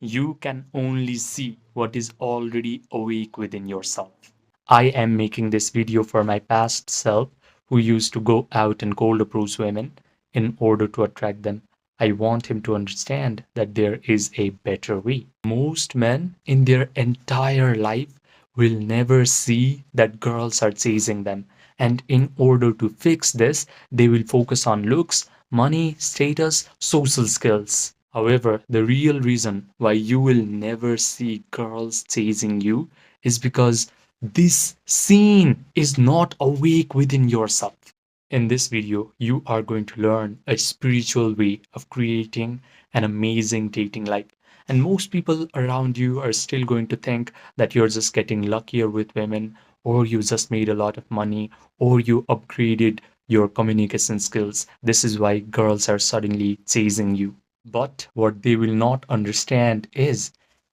You can only see what is already awake within yourself. I am making this video for my past self who used to go out and cold approach women in order to attract them. I want him to understand that there is a better way. Most men in their entire life will never see that girls are chasing them. And in order to fix this, they will focus on looks, money, status, social skills. However, the real reason why you will never see girls chasing you is because this scene is not awake within yourself. In this video, you are going to learn a spiritual way of creating an amazing dating life. And most people around you are still going to think that you're just getting luckier with women, or you just made a lot of money, or you upgraded your communication skills. This is why girls are suddenly chasing you. But what they will not understand is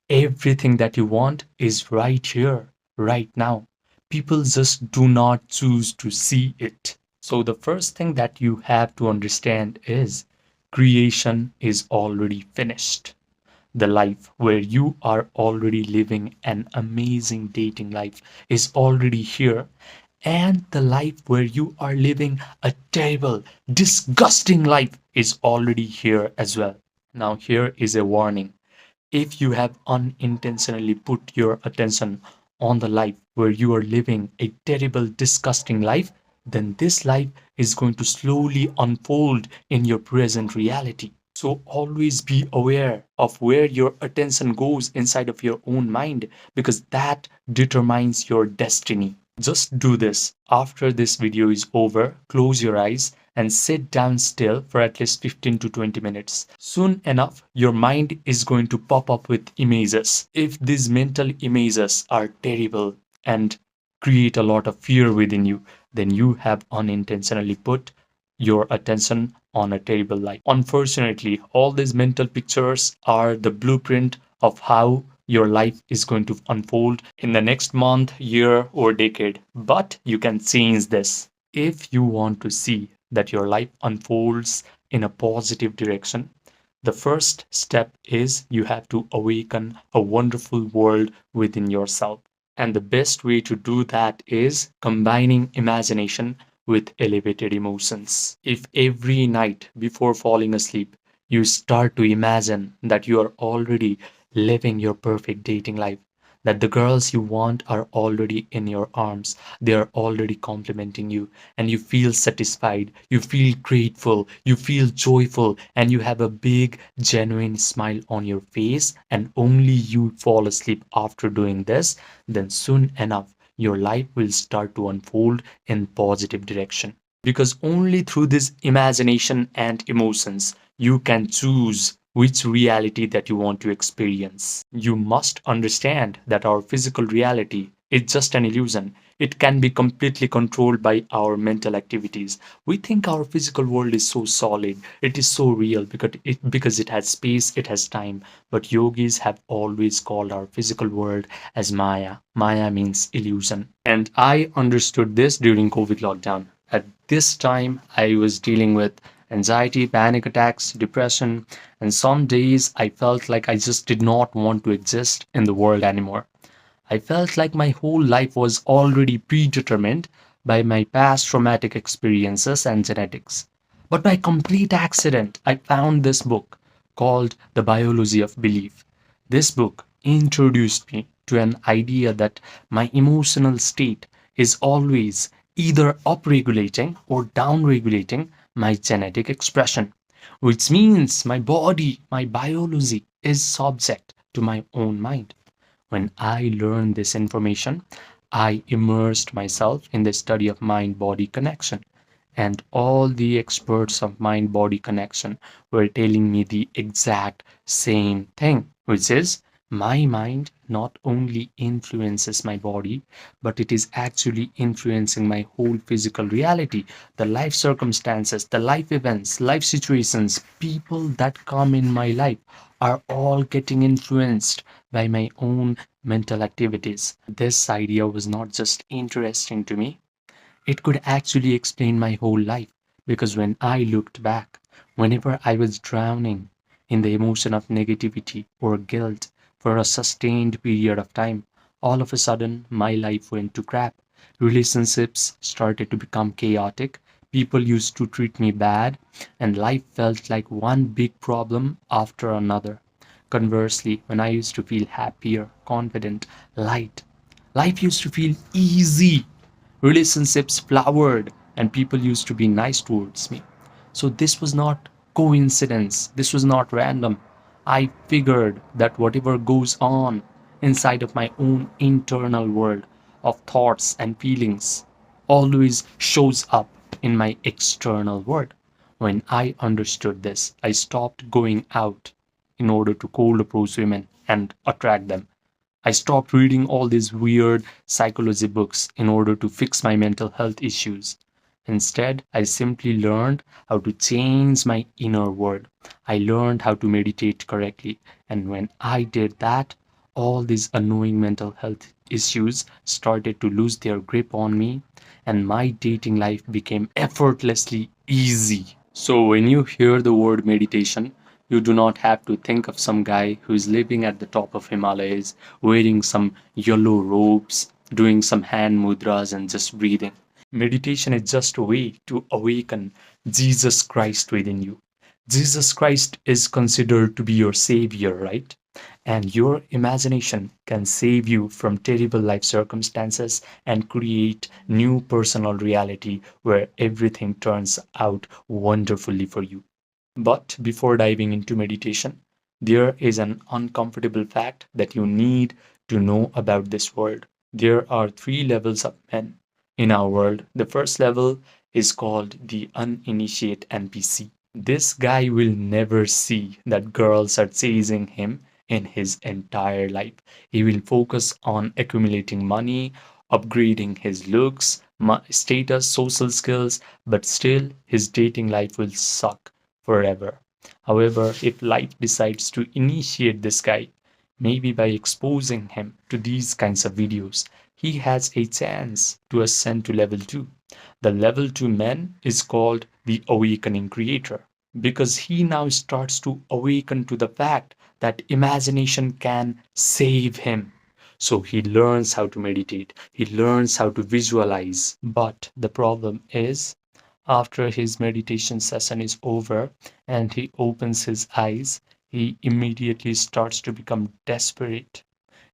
everything that you want is right here, right now. People just do not choose to see it. So, the first thing that you have to understand is creation is already finished. The life where you are already living an amazing dating life is already here. And the life where you are living a terrible, disgusting life is already here as well. Now, here is a warning. If you have unintentionally put your attention on the life where you are living a terrible, disgusting life, then this life is going to slowly unfold in your present reality. So always be aware of where your attention goes inside of your own mind because that determines your destiny. Just do this. After this video is over, close your eyes and sit down still for at least 15 to 20 minutes. Soon enough, your mind is going to pop up with images. If these mental images are terrible and create a lot of fear within you, then you have unintentionally put your attention on a terrible life. Unfortunately, all these mental pictures are the blueprint of how your life is going to unfold in the next month, year, or decade. But you can change this. If you want to see that your life unfolds in a positive direction, the first step is you have to awaken a wonderful world within yourself. And the best way to do that is combining imagination with elevated emotions. If every night before falling asleep you start to imagine that you are already living your perfect dating life, that the girls you want are already in your arms, they are already complimenting you, and you feel satisfied, you feel grateful, you feel joyful, and you have a big, genuine smile on your face, and only you fall asleep after doing this, then soon enough, your life will start to unfold in positive direction. Because only through this imagination and emotions you can choose which reality that you want to experience. You must understand that our physical reality is just an illusion. It can be completely controlled by our mental activities. We think our physical world is so solid, it is so real because it has space, it has time. But yogis have always called our physical world as Maya. Maya means illusion. And I understood this during COVID lockdown. At this time, I was dealing with anxiety, panic attacks, depression, and some days I felt like I just did not want to exist in the world anymore. I felt like my whole life was already predetermined by my past traumatic experiences and genetics. But by complete accident, I found this book called The Biology of Belief. This book introduced me to an idea that my emotional state is always either upregulating or downregulating my genetic expression, which means my body, my biology is subject to my own mind. When I learned this information, I immersed myself in the study of mind body connection. And all the experts of mind body connection were telling me the exact same thing, which is my mind not only influences my body, but it is actually influencing my whole physical reality, the life circumstances, the life events, life situations, people that come in my life are all getting influenced by my own mental activities. This idea was not just interesting to me, it could actually explain my whole life because when I looked back, whenever I was drowning in the emotion of negativity or guilt for a sustained period of time. All of a sudden, my life went to crap. Relationships started to become chaotic. People used to treat me bad, and life felt like one big problem after another. Conversely, when I used to feel happier, confident, light, life used to feel easy. Relationships flowered, and people used to be nice towards me. So this was not coincidence. This was not random. I figured that whatever goes on inside of my own internal world of thoughts and feelings always shows up in my external world. When I understood this, I stopped going out in order to cold approach women and attract them. I stopped reading all these weird psychology books in order to fix my mental health issues. Instead, I simply learned how to change my inner world. I learned how to meditate correctly. And when I did that, all these annoying mental health issues started to lose their grip on me, and my dating life became effortlessly easy. So, when you hear the word meditation, you do not have to think of some guy who is living at the top of Himalayas, wearing some yellow robes, doing some hand mudras, and just breathing. Meditation is just a way to awaken Jesus Christ within you. Jesus Christ is considered to be your savior, right? And your imagination can save you from terrible life circumstances and create new personal reality where everything turns out wonderfully for you. But before diving into meditation, there is an uncomfortable fact that you need to know about this world. There are three levels of men in our world. The first level is called the uninitiate NPC. This guy will never see that girls are chasing him in his entire life. He will focus on accumulating money, upgrading his looks, status, social skills, but still his dating life will suck forever. However, if life decides to initiate this guy, maybe by exposing him to these kinds of videos, he has a chance to ascend to level 2. The level 2 man is called the awakening creator because he now starts to awaken to the fact that imagination can save him. So he learns how to meditate, he learns how to visualize. But the problem is, after his meditation session is over and he opens his eyes, he immediately starts to become desperate.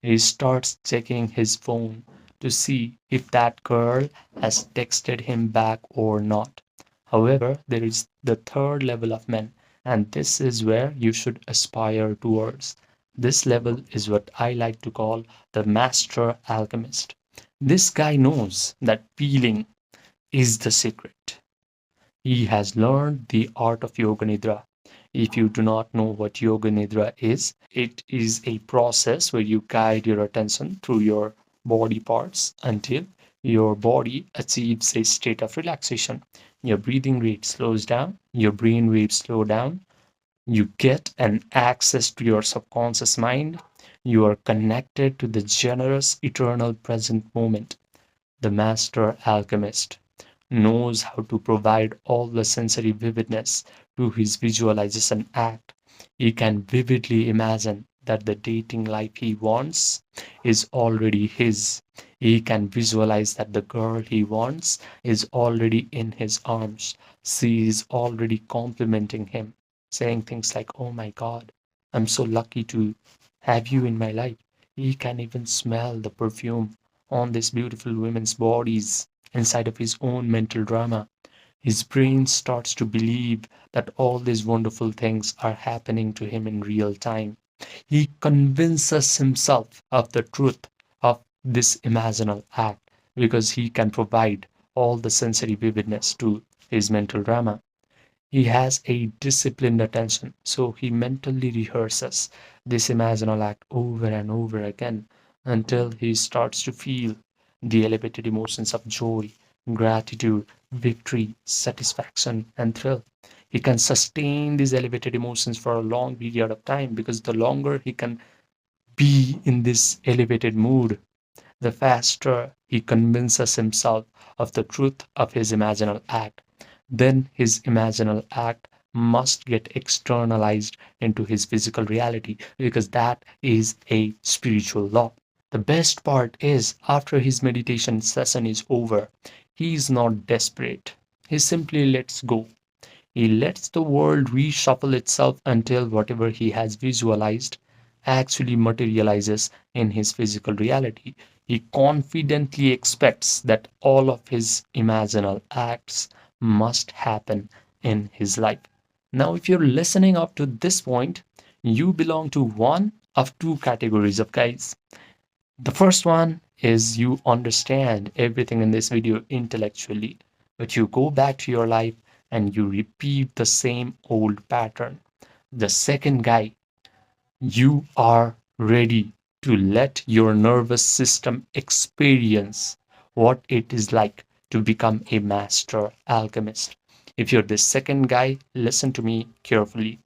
He starts checking his phone to see if that girl has texted him back or not. However, there is the third level of men, and this is where you should aspire towards. This level is what I like to call the master alchemist. This guy knows that feeling is the secret. He has learned the art of Yoga Nidra. If you do not know what Yoga Nidra is, it is a process where you guide your attention through your body parts until your body achieves a state of relaxation. Your breathing rate slows down, your brain waves slow down, you get an access to your subconscious mind, you are connected to the generous, eternal present moment. The master alchemist knows how to provide all the sensory vividness to his visualization act. He can vividly imagine that the dating life he wants is already his. He can visualize that the girl he wants is already in his arms. She is already complimenting him, saying things like, "Oh my God, I'm so lucky to have you in my life." He can even smell the perfume on these beautiful women's bodies inside of his own mental drama. His brain starts to believe that all these wonderful things are happening to him in real time. He convinces himself of the truth of this imaginal act because he can provide all the sensory vividness to his mental drama. He has a disciplined attention, so he mentally rehearses this imaginal act over and over again until he starts to feel the elevated emotions of joy, gratitude, victory, satisfaction, and thrill. He can sustain these elevated emotions for a long period of time because the longer he can be in this elevated mood, the faster he convinces himself of the truth of his imaginal act. Then his imaginal act must get externalized into his physical reality because that is a spiritual law. The best part is, after his meditation session is over, he is not desperate. He simply lets go. He lets the world reshuffle itself until whatever he has visualized actually materializes in his physical reality. He confidently expects that all of his imaginal acts must happen in his life. Now, if you're listening up to this point, you belong to one of two categories of guys. The first one is you understand everything in this video intellectually, but you go back to your life and you repeat the same old pattern. The second guy, you are ready to let your nervous system experience what it is like to become a master alchemist. If you're the second guy, listen to me carefully.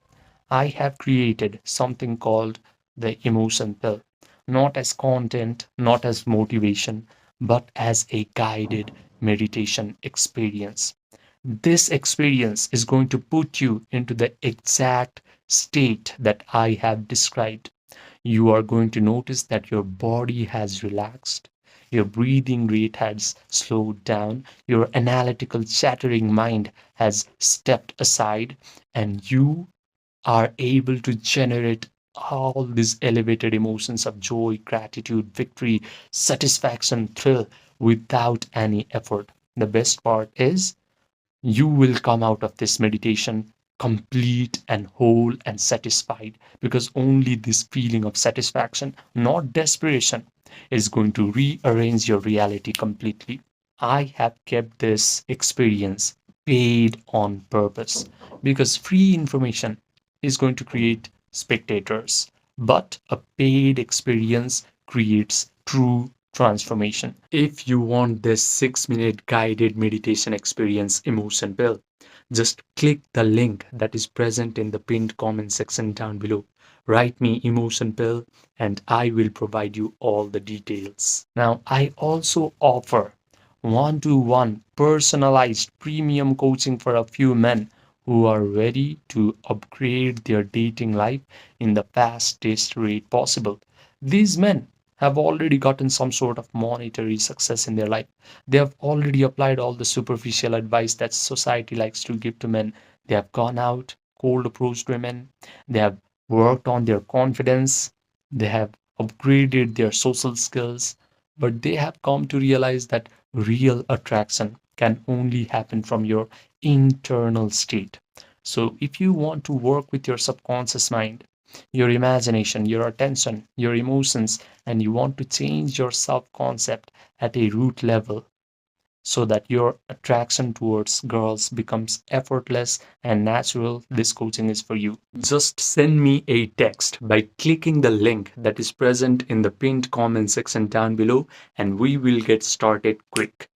I have created something called the emotion pill, not as content, not as motivation, but as a guided meditation experience. This experience is going to put you into the exact state that I have described. You are going to notice that your body has relaxed, your breathing rate has slowed down, your analytical, chattering mind has stepped aside, and you are able to generate all these elevated emotions of joy, gratitude, victory, satisfaction, thrill without any effort. The best part is you will come out of this meditation complete and whole and satisfied because only this feeling of satisfaction, not desperation, is going to rearrange your reality completely. I have kept this experience paid on purpose because free information is going to create spectators, but a paid experience creates true transformation. If you want this 6-minute guided meditation experience emotion pill, just click the link that is present in the pinned comment section down below. Write me emotion pill and I will provide you all the details. Now, I also offer one-to-one personalized premium coaching for a few men who are ready to upgrade their dating life in the fastest rate possible. These men have already gotten some sort of monetary success in their life. They have already applied all the superficial advice that society likes to give to men. They have gone out, cold approached women. They have worked on their confidence. They have upgraded their social skills. But they have come to realize that real attraction can only happen from your internal state. So, if you want to work with your subconscious mind, your imagination, your attention, your emotions, and you want to change your self concept at a root level so that your attraction towards girls becomes effortless and natural, this coaching is for you. Just send me a text by clicking the link that is present in the pinned comment section down below, and we will get started quick.